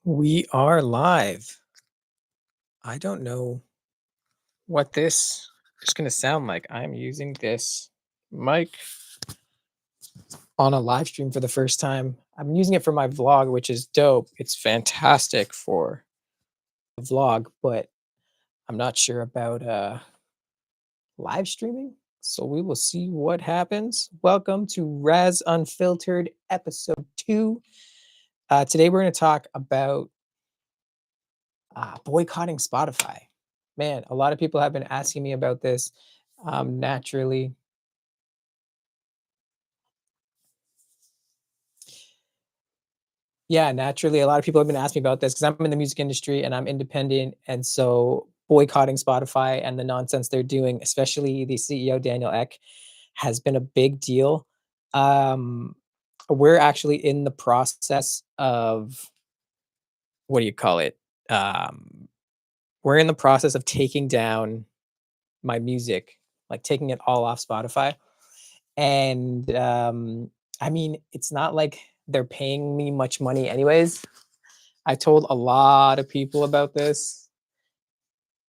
We are live. I don't know what this is going to sound like. I'm using this mic on a live stream for the first time. I'm using it for my vlog, which is dope. It's fantastic for a vlog, but I'm not sure about live streaming. So we will see what happens. Welcome to Raz Unfiltered Ep.2. Today we're going to talk about boycotting Spotify. Man, a lot of people have been asking me about this. Naturally, yeah, naturally, a lot of people have been asking me about this because I'm in the music industry and I'm independent, and so boycotting Spotify and the nonsense they're doing, especially the CEO Daniel Ek, has been a big deal. Um, we're actually in the process of what do you call it? Um, we're in the process of taking down my music, like taking it all off Spotify. And, I mean, it's not like they're paying me much money anyways. I told a lot of people about this.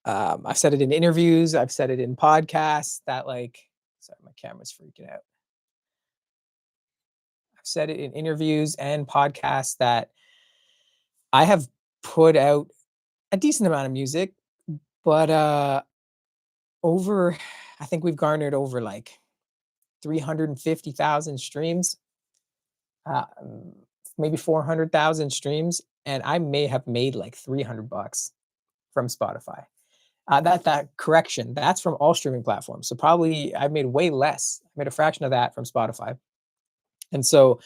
I've said it in interviews, I've said it in podcasts that like sorry, my camera's freaking out. I've said it in interviews and podcasts that I have put out a decent amount of music, but over I think we've garnered over like 350,000 streams, um, maybe 400,000 streams, and I may have made like 300 bucks from Spotify. That correction, that's from all streaming platforms. So probably I made way less. I made a fraction of that from Spotify. And so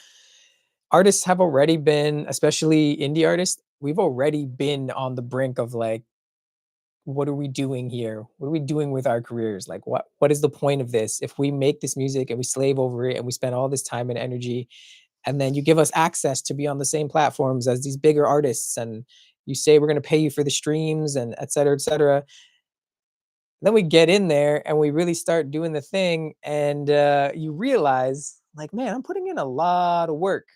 artists have already been, especially indie artists, we've already been on the brink of like, what are we doing here? What are we doing with our careers? Like what is the point of this? If we make this music and we slave over it and we spend all this time and energy, and then you give us access to be on the same platforms as these bigger artists, and you say we're going to pay you for the streams and et cetera, et cetera. Then we get in there and we really start doing the thing, and you realize like, man, I'm putting in a lot of work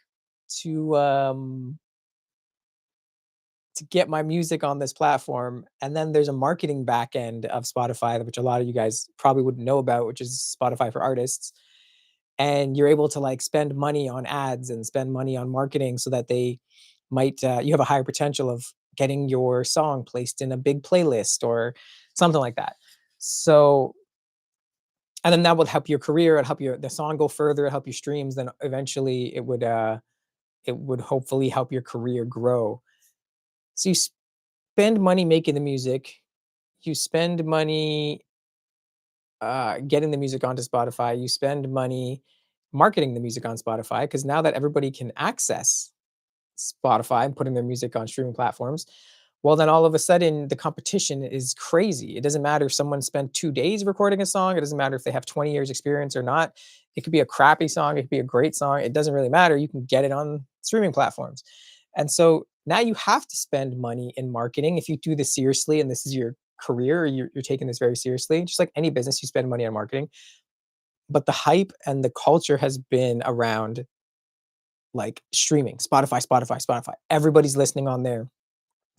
to um to get my music on this platform. And then there's a marketing back end of Spotify, which a lot of you guys probably wouldn't know about, which is Spotify for artists. And you're able to like spend money on ads and spend money on marketing so that they might you have a higher potential of getting your song placed in a big playlist or something like that. So, and then that would help your career, it'd help your the song go further, it'd help your streams, then eventually it would hopefully help your career grow. So you spend money making the music, you spend money getting the music onto Spotify, you spend money marketing the music on Spotify because now that everybody can access Spotify and putting their music on streaming platforms, well, then all of a sudden the competition is crazy. It doesn't matter if someone spent 2 days recording a song. It doesn't matter if they have 20 years experience or not. It could be a crappy song. It could be a great song. It doesn't really matter. You can get it on streaming platforms. And so now you have to spend money in marketing if you do this seriously and this is your career, or you're taking this very seriously. Just like any business, you spend money on marketing. But the hype and the culture has been around like streaming, Spotify, Spotify, Spotify. Everybody's listening on there.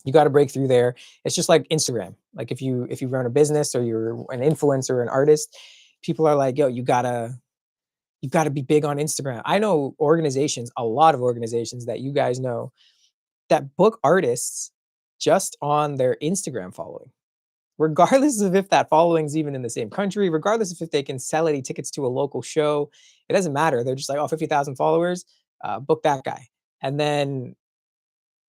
You got to break through there. It's just like Instagram. Like if you run a business or you're an influencer or an artist, people are like, yo, you got to be big on Instagram. I know organizations, a lot of organizations that you guys know, that book artists just on their Instagram following, regardless of if that following's even in the same country, regardless of if they can sell any tickets to a local show. It doesn't matter. They're just like, oh, 50,000 followers, book that guy. And then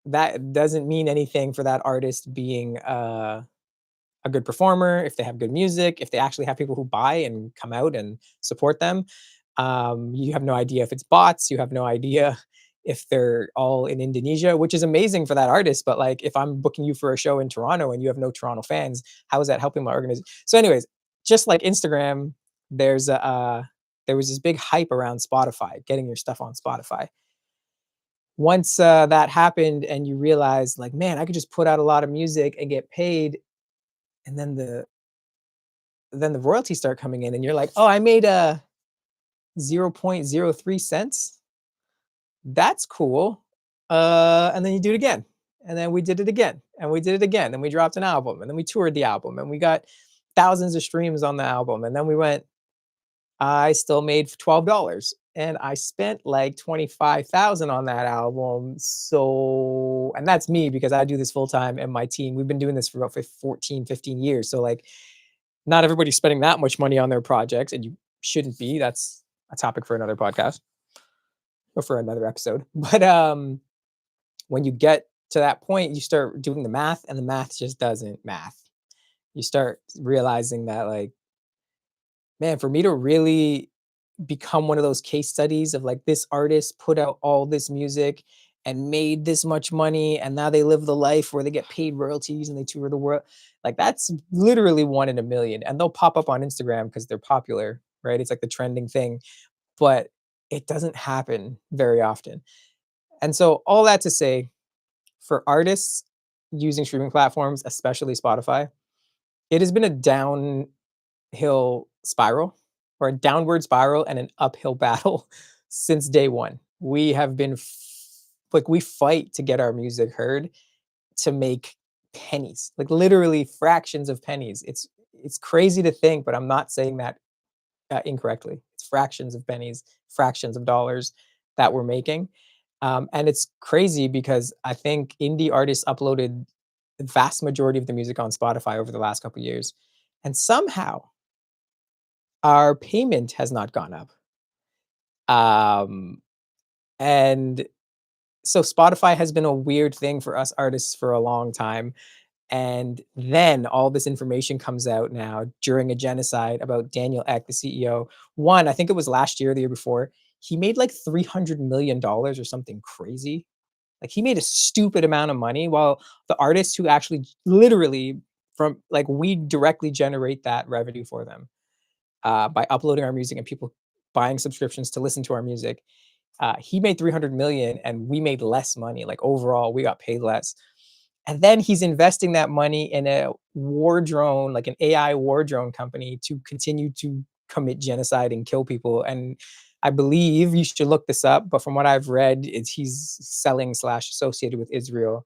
that doesn't mean anything for that artist being a good performer, if they have good music, if they actually have people who buy and come out and support them. You have no idea if it's bots. You have no idea if they're all in Indonesia, which is amazing for that artist. But like, if I'm booking you for a show in Toronto and you have no Toronto fans, how is that helping my organization? So, anyways, just like Instagram, there was this big hype around Spotify, getting your stuff on Spotify. Once that happened, and you realize, like, man, I could just put out a lot of music and get paid, and then the royalties start coming in, and you're like, oh, I made a 0.03 cents. That's cool. And then you do it again. And then we did it again, and we did it again. Then we dropped an album, and then we toured the album, and we got thousands of streams on the album. And then we went, I still made $12 and I spent like 25,000 on that album. So, and that's me because I do this full time and my team, we've been doing this for about 14, 15 years. So like not everybody's spending that much money on their projects and you shouldn't be. That's a topic for another podcast or for another episode. But when you get to that point, you start doing the math and the math just doesn't math. You start realizing that like, man, for me to really become one of those case studies of like this artist put out all this music and made this much money and now they live the life where they get paid royalties and they tour the world, like that's literally one in a million, and they'll pop up on Instagram because they're popular, right? It's like the trending thing, but it doesn't happen very often. And so all that to say, for artists using streaming platforms, especially Spotify, it has been a downhill spiral or a downward spiral and an uphill battle since day one. We have been like we fight to get our music heard to make pennies, like literally fractions of pennies. It's crazy to think, but I'm not saying that incorrectly. It's fractions of pennies, fractions of dollars that we're making. And it's crazy because I think indie artists uploaded the vast majority of the music on Spotify over the last couple of years. And somehow our payment has not gone up. Um, and so Spotify has been a weird thing for us artists for a long time. And then all this information comes out now during a genocide about Daniel Ek, the CEO. One, I think it was last year, the year before, he made like $300 million or something crazy. Like he made a stupid amount of money while the artists who actually literally from like we directly generate that revenue for them by uploading our music and people buying subscriptions to listen to our music. He made 300 million and we made less money. Like overall, we got paid less. And then he's investing that money in a war drone, like an AI war drone company to continue to commit genocide and kill people. And I believe you should look this up, but from what I've read, it's he's selling slash associated with Israel.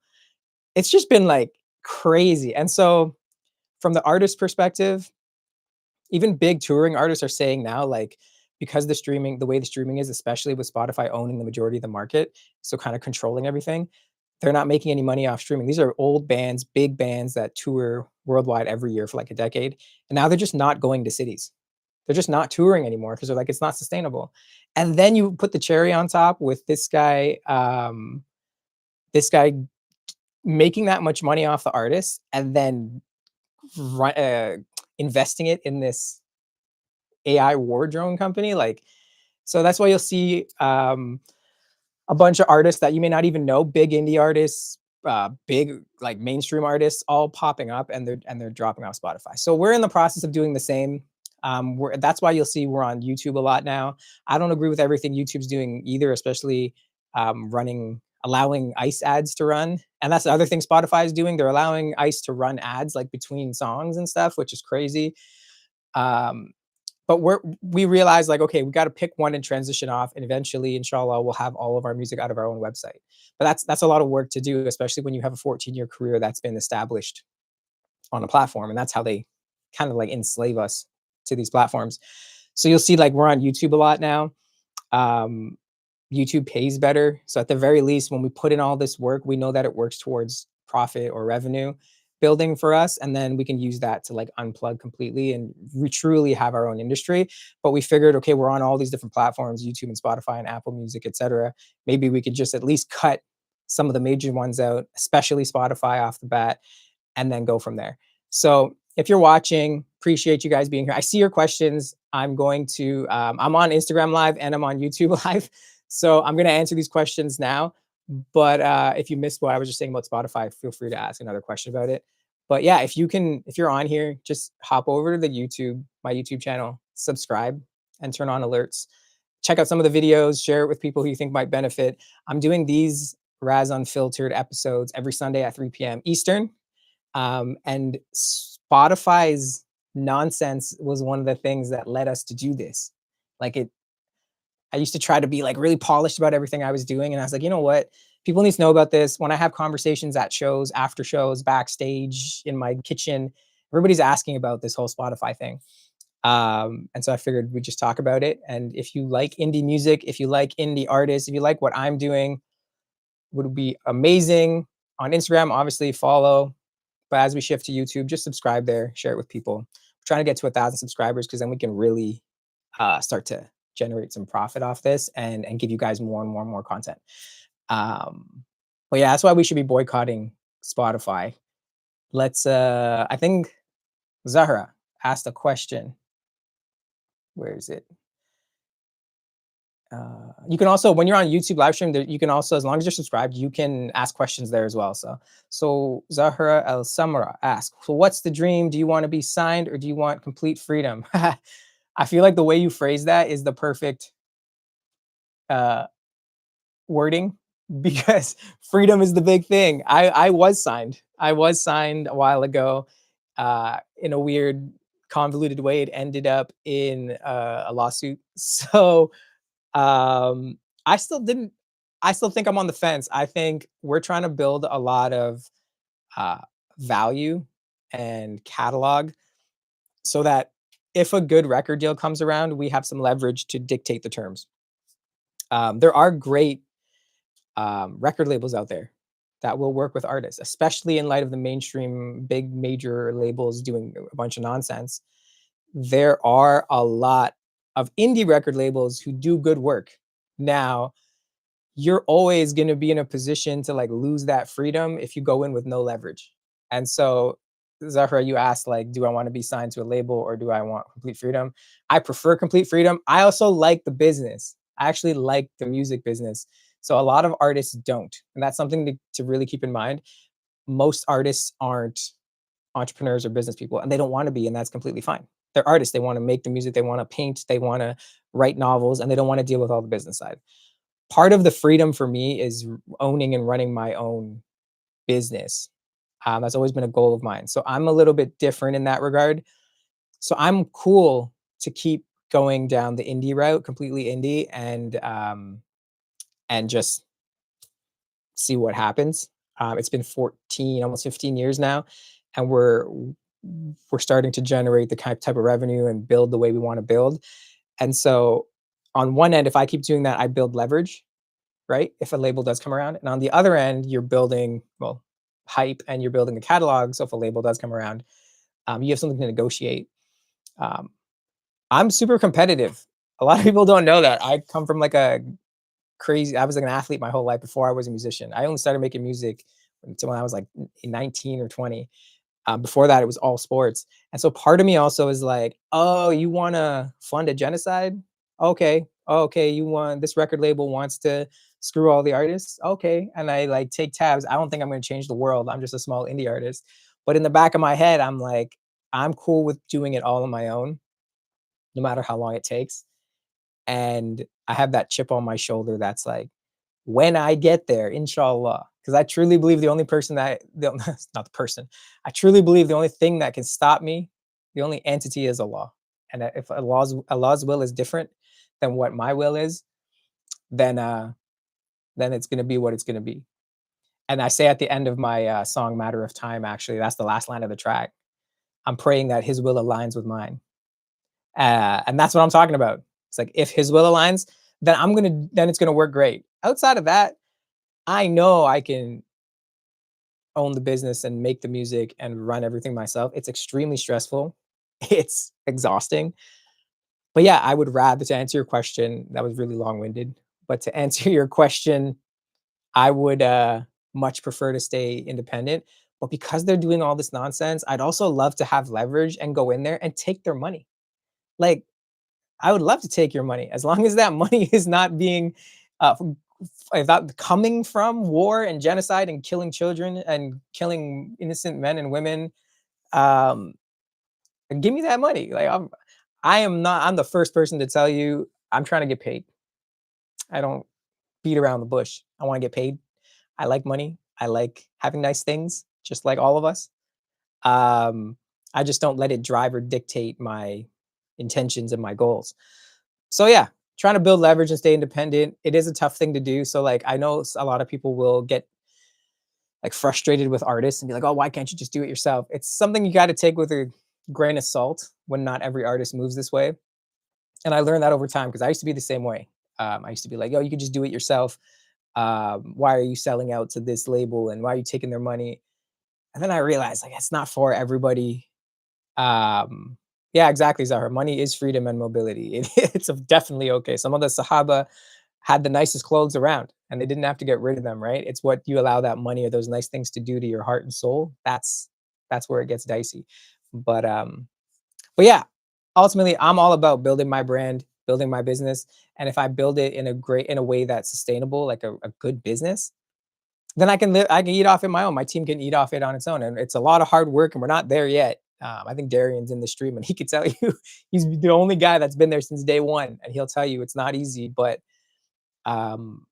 It's just been like crazy. And so from the artist perspective, even big touring artists are saying now, like, because the way the streaming is, especially with Spotify owning the majority of the market, so kind of controlling everything, they're not making any money off streaming. These are old bands, big bands that tour worldwide every year for like a decade. And now they're just not going to cities. They're just not touring anymore because they're like, it's not sustainable. And then you put the cherry on top with this guy making that much money off the artist and then investing it in this AI war drone company. Like, so that's why you'll see a bunch of artists that you may not even know, big indie artists, big like mainstream artists, all popping up and they're dropping off Spotify. So we're in the process of doing the same. That's why you'll see we're on YouTube a lot now. I don't agree with everything YouTube's doing either, especially allowing ICE ads to run. And that's the other thing Spotify is doing. They're allowing ICE to run ads like between songs and stuff, which is crazy. But we realize like, okay, we got to pick one and transition off, and eventually, inshallah, we'll have all of our music out of our own website. But that's a lot of work to do, especially when you have a 14-year career that's been established on a platform, and that's how they kind of like enslave us to these platforms. So you'll see like we're on YouTube a lot now. YouTube pays better, so at the very least, when we put in all this work, we know that it works towards profit or revenue building for us, and then we can use that to like unplug completely and we truly have our own industry. But we figured, okay, we're on all these different platforms, YouTube and Spotify and Apple Music, etc. Maybe we could just at least cut some of the major ones out, especially Spotify off the bat, and then go from there. So if you're watching, appreciate you guys being here. I see your questions. I'm on Instagram Live and I'm on YouTube Live, so I'm going to answer these questions now. But if you missed what I was just saying about Spotify, feel free to ask another question about it. But yeah, if you're on here, just hop over to my YouTube channel, subscribe, and turn on alerts. Check out some of the videos, share it with people who you think might benefit. I'm doing these Raz Unfiltered episodes every Sunday at 3 p.m. Eastern. And Spotify's nonsense was one of the things that led us to do this. Like I used to try to be like really polished about everything I was doing. And I was like, you know what? People need to know about this. When I have conversations at shows, after shows, backstage, in my kitchen, everybody's asking about this whole Spotify thing. And so I figured we'd just talk about it. And if you like indie music, if you like indie artists, if you like what I'm doing, would be amazing. On Instagram, obviously follow. But as we shift to YouTube, just subscribe there, share it with people. We're trying to get to 1,000 subscribers because then we can really start to generate some profit off this and give you guys more and more and more content. Um, but yeah, that's why we should be boycotting Spotify. Let's I think Zahra asked a question. Where is it? You can also, when you're on YouTube live stream, you can also, as long as you're subscribed, you can ask questions there as well. So Zahra El Samara asks, so what's the dream? Do you want to be signed or do you want complete freedom? I feel like the way you phrase that is the perfect uh, wording because freedom is the big thing. I was signed. I was signed a while ago in a weird, convoluted way. It ended up in a lawsuit. So I still didn't. I still think I'm on the fence. I think we're trying to build a lot of uh, value and catalog so that if a good record deal comes around, we have some leverage to dictate the terms. There are great record labels out there that will work with artists, especially in light of the mainstream big major labels doing a bunch of nonsense. There are a lot of indie record labels who do good work. Now, you're always going to be in a position to like lose that freedom if you go in with no leverage. And so, Zahra, you asked like, do I want to be signed to a label or do I want complete freedom? I prefer complete freedom. I also like the business. I actually like the music business. So a lot of artists don't. And that's something to really keep in mind. Most artists aren't entrepreneurs or business people and they don't want to be, and that's completely fine. They're artists. They want to make the music. They want to paint. They want to write novels and they don't want to deal with all the business side. Part of the freedom for me is owning and running my own business. That's always been a goal of mine. So I'm a little bit different in that regard. So I'm cool to keep going down the indie route, completely indie, and just see what happens. It's been 14, almost 15 years now, and we're starting to generate the kind of type of revenue and build the way we want to build. And so, on one end, if I keep doing that, I build leverage, right? If a label does come around, and on the other end, you're building hype and you're building a catalog. So if a label does come around, you have something to negotiate. Um, I'm super competitive. A lot of people don't know that. I come from like a crazy. I was like an athlete my whole life before I was a musician. I only started making music until when I was like 19 or 20. Before that, it was all sports. And so part of me also is like, oh, you want to fund a genocide? Okay. Oh, okay. You want this record label wants to screw all the artists? Okay. And I like take tabs. I don't think I'm going to change the world. I'm just a small indie artist. But in the back of my head, I'm like, I'm cool with doing it all on my own, no matter how long it takes. And I have that chip on my shoulder that's like, when I get there, inshallah, because I truly believe the only person that, not the person, I truly believe the only thing that can stop me, the only entity is Allah. And if Allah's will is different than what my will is, then it's going to be what it's going to be. And I say at the end of my song, Matter of Time, actually, that's the last line of the track. I'm praying that his will aligns with mine. And that's what I'm talking about. It's like, if his will aligns, then it's going to work great. Outside of that, I know I can own the business and make the music and run everything myself. It's extremely stressful. It's exhausting. But yeah, I would rather, to answer your question, that was really long-winded, but to answer your question, I would much prefer to stay independent. But because they're doing all this nonsense, I'd also love to have leverage and go in there and take their money. Like, I would love to take your money as long as that money is not being that coming from war and genocide and killing children and killing innocent men and women. Um, Give me that money. Like I am not. I'm the first person to tell you I'm trying to get paid. I don't beat around the bush. I want to get paid. I like money. I like having nice things, just like all of us. Um, I just don't let it drive or dictate my intentions and my goals. So yeah, trying to build leverage and stay independent. It is a tough thing to do. So like I know a lot of people will get like frustrated with artists and be like, "Oh, why can't you just do it yourself?" It's something you got to take with a grain of salt when not every artist moves this way. And I learned that over time because I used to be the same way. I used to be like, "Oh, you could just do it yourself. Why are you selling out to this label and why are you taking their money?" And then I realized like it's not for everybody. Um, yeah, exactly, Zahra. Money is freedom and mobility. It's definitely okay. Some of the Sahaba had the nicest clothes around and they didn't have to get rid of them, right? It's what you allow that money or those nice things to do to your heart and soul. That's where it gets dicey. But but yeah, ultimately I'm all about building my brand, building my business. And if I build it in a way that's sustainable, like a good business, then I can eat off it my own. My team can eat off it on its own. And it's a lot of hard work and we're not there yet. I think Darian's in the stream and he could tell you he's the only guy that's been there since day one. And he'll tell you it's not easy, but um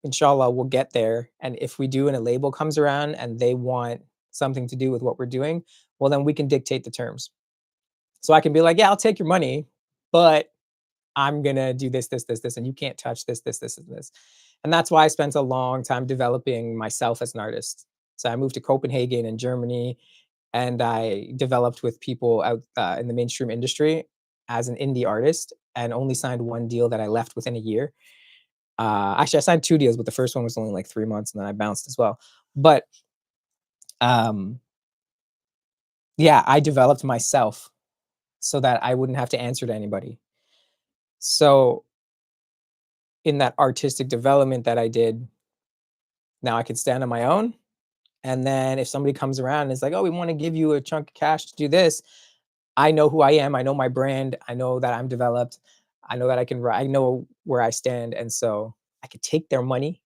inshallah we'll get there. And if we do and a label comes around and they want something to do with what we're doing, well then we can dictate the terms. So I can be like, yeah, I'll take your money, but I'm gonna do this, this, this, this, and you can't touch this, this, this, and this. And that's why I spent a long time developing myself as an artist. So I moved to Copenhagen in Germany, and I developed with people out in the mainstream industry as an indie artist, and only signed one deal that I left within a year. Actually, I signed two deals, but the first one was only like 3 months, and then I bounced as well. But um, yeah, I developed myself so that I wouldn't have to answer to anybody. So in that artistic development that I did, now I can stand on my own. And then if somebody comes around and is like, "Oh, we want to give you a chunk of cash to do this," I know who I am. I know my brand. I know that I'm developed. I know that I know where I stand. And so I could take their money,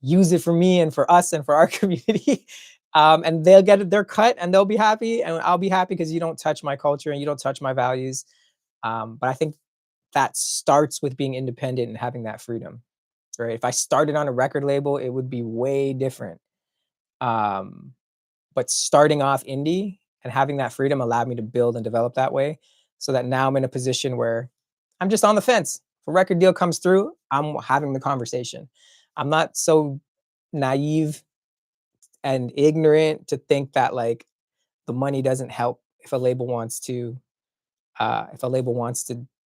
use it for me and for us and for our community. And they'll get their cut and they'll be happy. And I'll be happy because you don't touch my culture and you don't touch my values. But I think that starts with being independent and having that freedom, right? If I started on a record label, it would be way different. Um, but starting off indie and having that freedom allowed me to build and develop that way, so that now I'm in a position where I'm just on the fence. If a record deal comes through, I'm having the conversation. I'm not so naive and ignorant to think that like the money doesn't help if a label wants to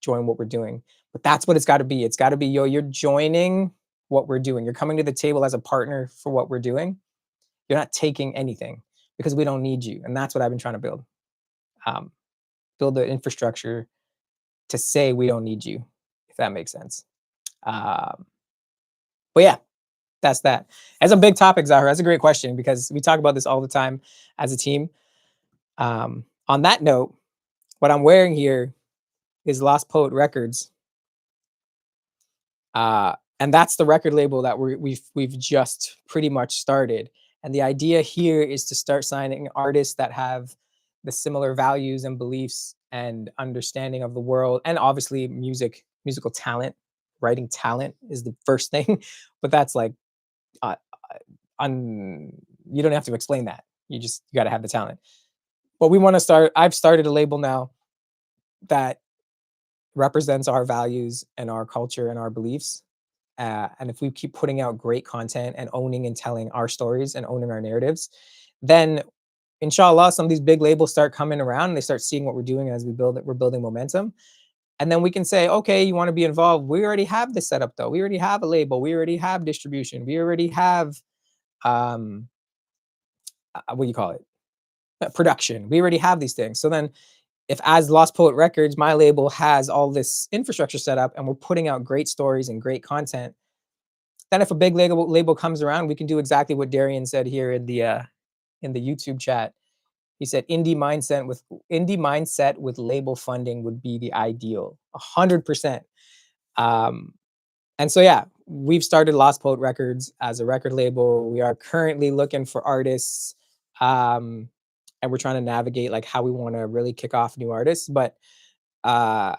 join what we're doing. But that's what it's got to be. It's got to be, yo, you're joining what we're doing. You're coming to the table as a partner for what we're doing. You're not taking anything because we don't need you. And that's what I've been trying to build. Um, Build the infrastructure to say we don't need you, if that makes sense. Um, but yeah, that's that. That's a big topic, Zahra. That's a great question because we talk about this all the time as a team. On that note, what I'm wearing here is Lost Poet Records. And that's the record label that we've just pretty much started. And the idea here is to start signing artists that have the similar values and beliefs and understanding of the world, and obviously musical talent. Writing talent is the first thing, but that's like uh, you don't have to explain that. You got to have the talent. But we want to start. I've started a label now that represents our values and our culture and our beliefs. And if we keep putting out great content and owning and telling our stories and owning our narratives, then inshallah, some of these big labels start coming around and they start seeing what we're doing as we build it. We're building momentum. And then we can say, okay, you want to be involved. We already have this setup though. We already have a label. We already have distribution. We already have, um, what do you call it? Production. We already have these things. So then if as Lost Poet Records, my label has all this infrastructure set up and we're putting out great stories and great content, then if a big label comes around, we can do exactly what Darian said here in the YouTube chat. He said indie mindset with label funding would be the ideal, 100%. And so yeah, we've started Lost Poet Records as a record label. We are currently looking for artists, and we're trying to navigate like how we want to really kick off new artists. But uh,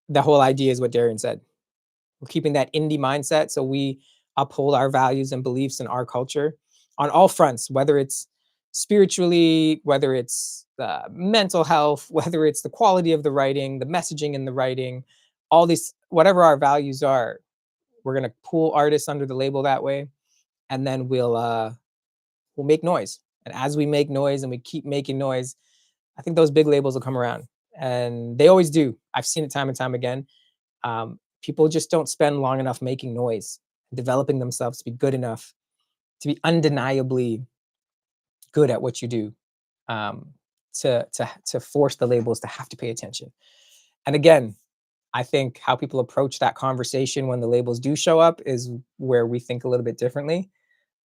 the whole idea is what Darian said. We're keeping that indie mindset, so we uphold our values and beliefs in our culture on all fronts, whether it's spiritually, whether it's mental health, whether it's the quality of the writing, the messaging in the writing, all these, whatever our values are, we're gonna pool artists under the label that way, and then we'll make noise. And as we make noise and we keep making noise, I think those big labels will come around, and they always do. I've seen it time and time again. People just don't spend long enough making noise, developing themselves to be good enough, to be undeniably good at what you do, um, to force the labels to have to pay attention. And again, I think how people approach that conversation when the labels do show up is where we think a little bit differently.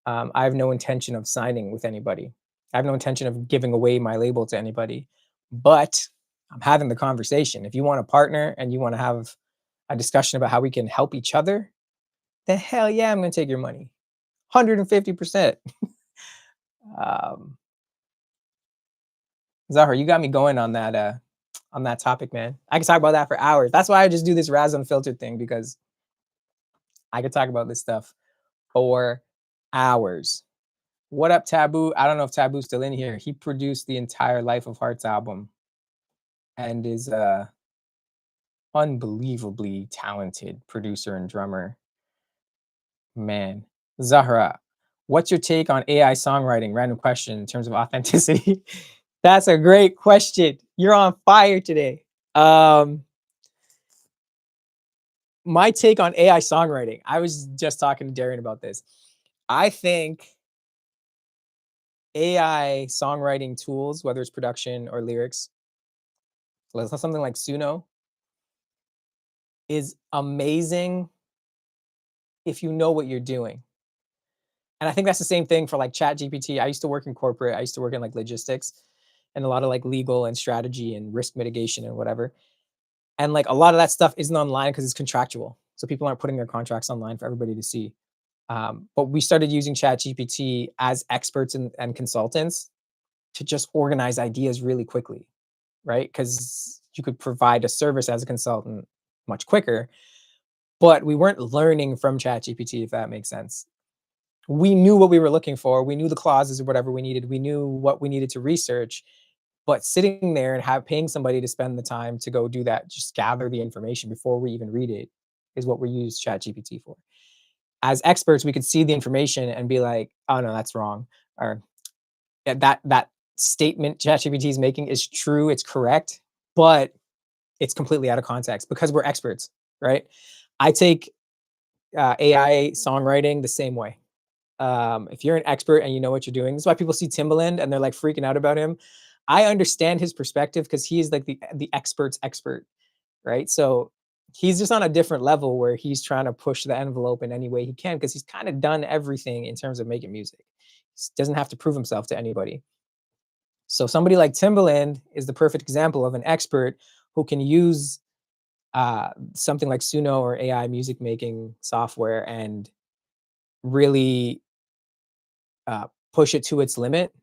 I have no intention of signing with anybody. I have no intention of giving away my label to anybody, but I'm having the conversation. If you want to partner and you want to have a discussion about how we can help each other, then hell yeah, I'm going to take your money. 150%. Um, Zahar, you got me going on that topic, man. I can talk about that for hours. That's why I just do this Raz Unfiltered thing, because I could talk about this stuff for hours. What up, Taboo? I don't know if Taboo's still in here. He produced the entire Life of Hearts album and is a unbelievably talented producer and drummer. Man. Zahra, what's your take on AI songwriting? Random question in terms of authenticity. That's a great question. You're on fire today. My take on AI songwriting. I was just talking to Darian about this. I think AI songwriting tools, whether it's production or lyrics, something like Suno, is amazing if you know what you're doing. And I think that's the same thing for like Chat GPT. I used to work in corporate. I used to work in like logistics and a lot of like legal and strategy and risk mitigation and whatever. And like a lot of that stuff isn't online because it's contractual. So people aren't putting their contracts online for everybody to see. But we started using Chat GPT as experts and consultants to just organize ideas really quickly, right? Because you could provide a service as a consultant much quicker, but we weren't learning from Chat GPT, if that makes sense. We knew what we were looking for. We knew the clauses or whatever we needed. We knew what we needed to research. But sitting there and paying somebody to spend the time to go do that, just gather the information before we even read it, is what we use Chat GPT for. As experts, we could see the information and be like, "Oh no, that's wrong," or "Yeah, that statement ChatGPT is making is true. It's correct, but it's completely out of context," because we're experts, right? I take AI songwriting the same way. If you're an expert and you know what you're doing, this is why people see Timbaland and they're like freaking out about him. I understand his perspective because he is like the expert's expert, right? So he's just on a different level where he's trying to push the envelope in any way he can because he's kind of done everything in terms of making music. He doesn't have to prove himself to anybody. So somebody like Timbaland is the perfect example of an expert who can use something like Suno or AI music making software and really push it to its limit,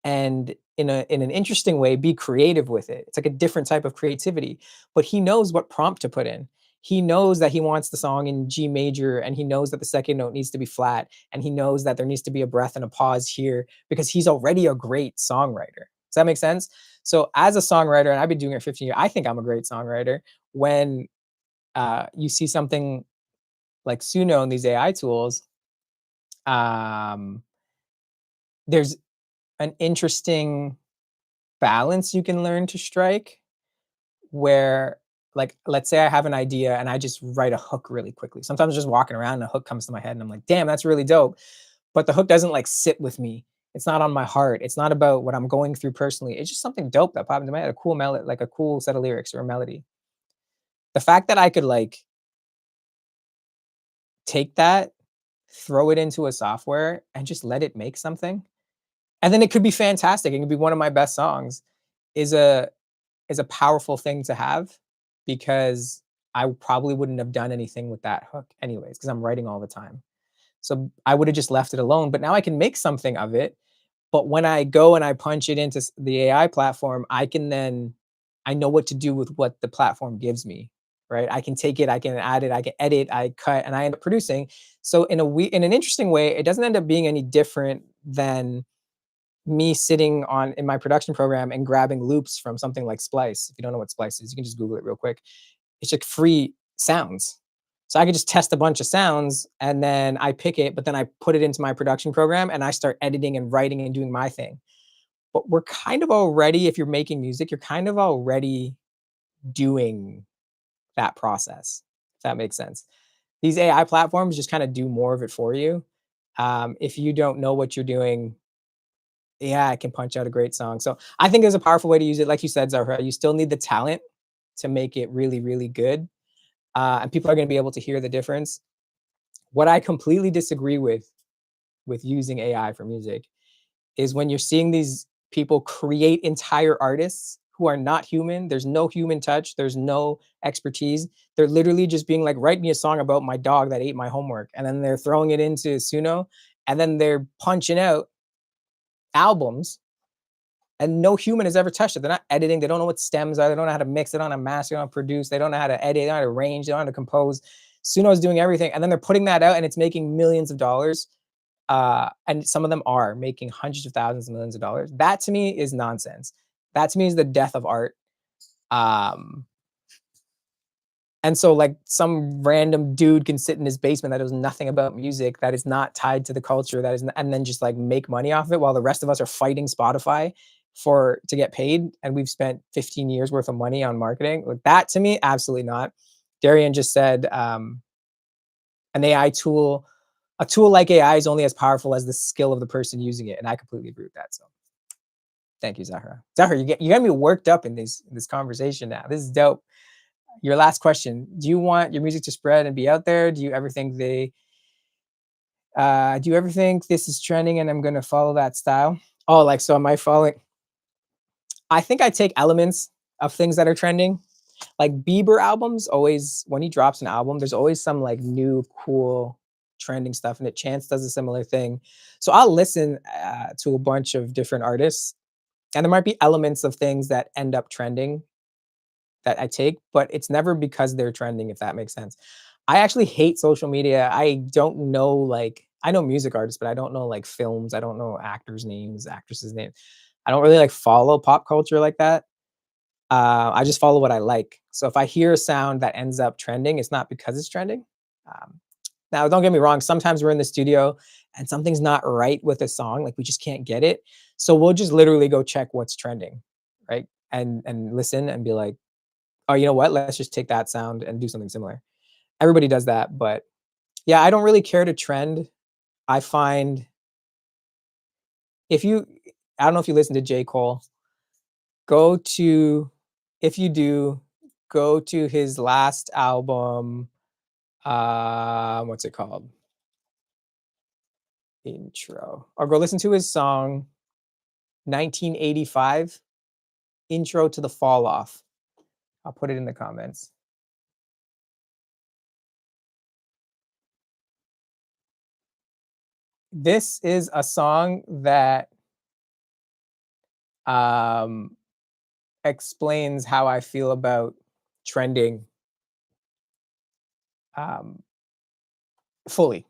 and in an interesting way be creative with it. It's like a different type of creativity, but he knows what prompt to put in. He knows that he wants the song in G major, and he knows that the second note needs to be flat, and he knows that there needs to be a breath and a pause here because he's already a great songwriter. Does that make sense? So as a songwriter, and I've been doing it 15 years, I think I'm a great songwriter. When you see something like Suno and these AI tools, um, there's an interesting balance you can learn to strike where, like, let's say I have an idea and I just write a hook really quickly. Sometimes just walking around and a hook comes to my head and I'm like, damn, that's really dope. But the hook doesn't like sit with me. It's not on my heart. It's not about what I'm going through personally. It's just something dope that popped into my head, a cool melody, like a cool set of lyrics or a melody. The fact that I could like take that, throw it into a software and just let it make something, and then it could be fantastic. It could be one of my best songs, is a powerful thing to have, because I probably wouldn't have done anything with that hook anyways because I'm writing all the time. So I would have just left it alone. But now I can make something of it. But when I go and I punch it into the AI platform, I know what to do with what the platform gives me, right? I can take it, I can add it, I can edit, I cut, and I end up producing. So in an interesting way, it doesn't end up being any different than me sitting on in my production program and grabbing loops from something like Splice. If you don't know what Splice is, you can just Google it real quick. It's like free sounds. So I could just test a bunch of sounds and then I pick it, but then I put it into my production program and I start editing and writing and doing my thing. But we're kind of already, if you're making music, you're kind of already doing that process, if that makes sense. These AI platforms just kind of do more of it for you. If you don't know what you're doing, yeah, it can punch out a great song. So I think there's a powerful way to use it. Like you said, Zahra, you still need the talent to make it really, really good. And people are going to be able to hear the difference. What I completely disagree with using AI for music is when you're seeing these people create entire artists who are not human. There's no human touch. There's no expertise. They're literally just being like, write me a song about my dog that ate my homework. And then they're throwing it into Suno and then they're punching out albums and no human has ever touched it. They're not editing. They don't know what stems are. They don't know how to mix. They don't know how to master. They don't know how to produce. They don't know how to edit. They don't know how to arrange. They don't know how to compose. Suno is doing everything. And then they're putting that out and it's making millions of dollars. And some of them are making hundreds of thousands of millions of dollars. That to me is nonsense. That to me is the death of art. Um, and so like some random dude can sit in his basement that knows nothing about music, that is not tied to the culture, that is, and then just like make money off of it while the rest of us are fighting Spotify for to get paid. And we've spent 15 years worth of money on marketing. Like that to me, absolutely not. Darian just said an AI tool, a tool like AI is only as powerful as the skill of the person using it. And I completely agree with that. So thank you, Zahra. Zahra, you got me worked up in this conversation now. This is dope. Your last question. Do you want your music to spread and be out there? Do you ever think do you ever think this is trending and I'm gonna follow that style? Oh, like so am I following? I think I take elements of things that are trending. Like Bieber albums, always when he drops an album, there's always some like new cool trending stuff, and it Chance does a similar thing. So I'll listen to a bunch of different artists, and there might be elements of things that end up trending that I take, but it's never because they're trending, if that makes sense. I actually hate social media. I don't know, like, I know music artists, but I don't know like films. I don't know actors' names, actresses' names. I don't really like follow pop culture like that. I just follow what I like. So if I hear a sound that ends up trending, it's not because it's trending. Um, Now, don't get me wrong. Sometimes we're in the studio and something's not right with a song, like we just can't get it. So we'll just literally go check what's trending, right? And listen and be like, oh, you know what? Let's just take that sound and do something similar. Everybody does that, but yeah, I don't really care to trend. I find if you, I don't know if you listen to J. Cole, go to, if you do, go to his last album. What's it called? Intro. Or go listen to his song 1985, Intro to the Fall Off. I'll put it in the comments. This is a song that um, explains how I feel about trending um, fully.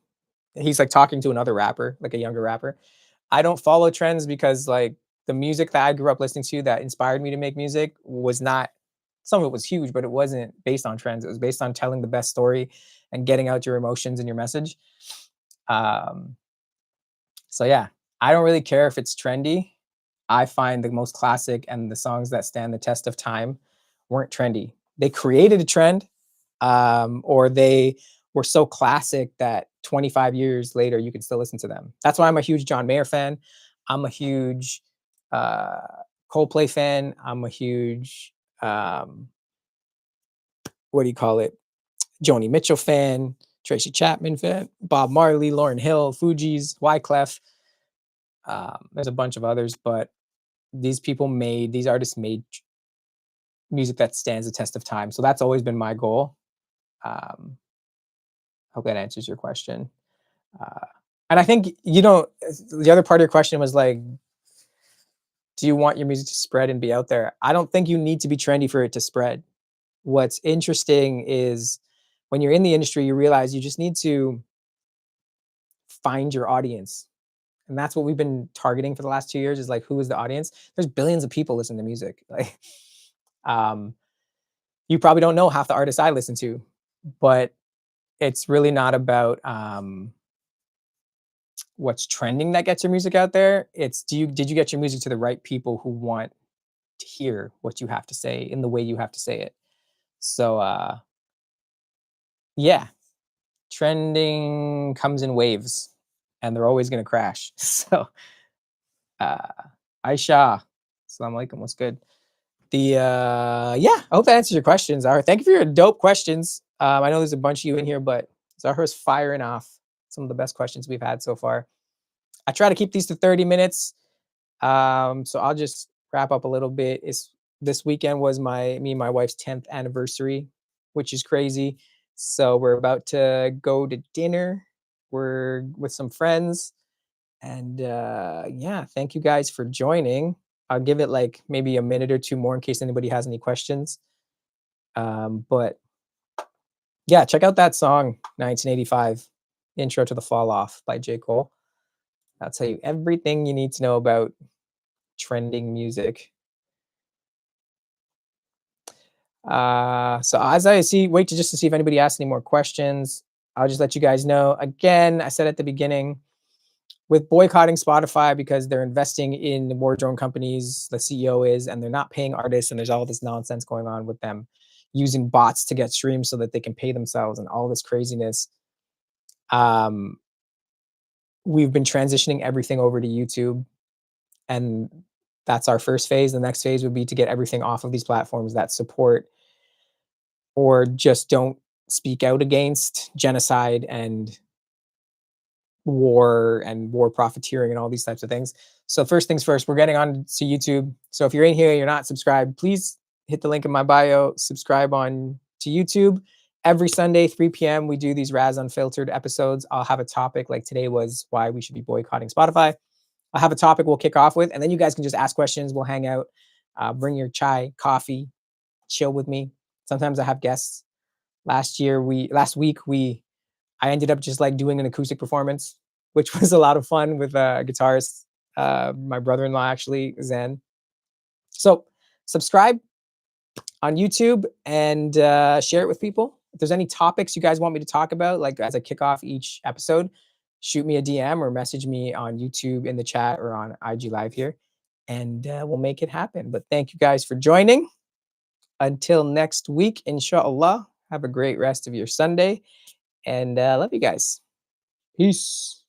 He's like talking to another rapper, like a younger rapper. I don't follow trends because like the music that I grew up listening to that inspired me to make music was not, some of it was huge, but it wasn't based on trends. It was based on telling the best story and getting out your emotions and your message. Um, so yeah, I don't really care if it's trendy. I find the most classic and the songs that stand the test of time weren't trendy. They created a trend, or they were so classic that 25 years later you can still listen to them. That's why I'm a huge John Mayer fan. I'm a huge uh, Coldplay fan. I'm a huge what do you call it? Joni Mitchell fan, Tracy Chapman fan, Bob Marley, Lauryn Hill, Fugees, Wyclef. There's a bunch of others, but these artists made music that stands the test of time. So that's always been my goal. Um, Hope that answers your question. Uh, and I think you don't. The other part of your question was like, do you want your music to spread and be out there? I don't think you need to be trendy for it to spread. What's interesting is when you're in the industry, you realize you just need to find your audience. And that's what we've been targeting for the last 2 years is like, who is the audience? There's billions of people listening to music. Like, um, You probably don't know half the artists I listen to, but it's really not about what's trending that gets your music out there. It's did you get your music to the right people who want to hear what you have to say in the way you have to say it. So yeah, trending comes in waves and they're always going to crash. So uh Aisha, assalamu alaikum, what's good? The yeah, I hope that answers your questions. Zahra, thank you for your dope questions. I know there's a bunch of you in here, but Zahra's firing off some of the best questions we've had so far. I try to keep these to 30 minutes. So I'll just wrap up a little bit. It's this weekend was me and my wife's 10th anniversary, which is crazy. So we're about to go to dinner. We're with some friends. And yeah, thank you guys for joining. I'll give it like maybe a minute or two more in case anybody has any questions. But yeah, check out that song, 1985, Intro to the Fall Off by J. Cole. I'll tell you everything you need to know about trending music. So as I wait to see if anybody asks any more questions. I'll just let you guys know. Again, I said at the beginning, with boycotting Spotify because they're investing in war drone companies, the CEO is, and they're not paying artists, and there's all this nonsense going on with them using bots to get streams so that they can pay themselves and all this craziness. Um, we've been transitioning everything over to YouTube, and that's our first phase. The next phase would be to get everything off of these platforms that support or just don't speak out against genocide and war profiteering and all these types of things. So first things first, we're getting on to YouTube. So if you're in here, you're not subscribed, please hit the link in my bio, subscribe on to YouTube. Every Sunday, 3 p.m., we do these Raz Unfiltered episodes. I'll have a topic, like today was why we should be boycotting Spotify. I'll have a topic we'll kick off with, and then you guys can just ask questions. We'll hang out, bring your chai, coffee, chill with me. Sometimes I have guests. Last week, I ended up just like doing an acoustic performance, which was a lot of fun with a guitarist, my brother-in-law actually, Zen. So subscribe on YouTube and share it with people. If there's any topics you guys want me to talk about, like as I kick off each episode, shoot me a DM or message me on YouTube in the chat or on IG Live here, and we'll make it happen. But thank you guys for joining. Until next week, inshallah, have a great rest of your Sunday, and love you guys. Peace.